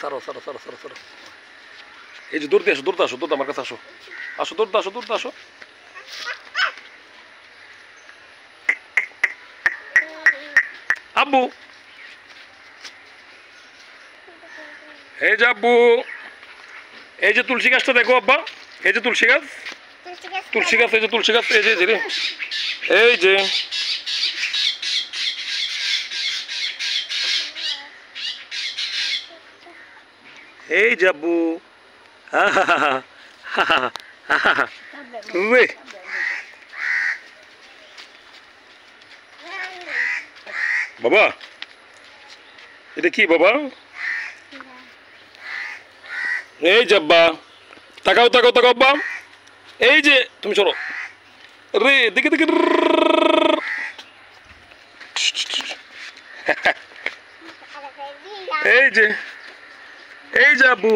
সারো সারো সারো সারো সারো। এই যে দৌড়তে আসো, দৌড়তে আসো, দৌড়তে আমার কাছে আসো, আসো দৌড়তে আসো, দৌড়তে আসো। আব্বু, এই যে আব্বু, এই যে তুলসী গাছটা দেখো আব্বা, এই যে তুলসী গাছ, তুলসী গাছ, এই যে তুলসী গাছ, এই যে রে, এই যে এই যে আব্বু, উই, বাবা এটা কি বাবা? এই যে আব্বা, তাকাও তাকাও তাকাও আব্বা, এই যে তুমি চলো রে, দেখে দেখে, এই যে, এই যে আব্বু।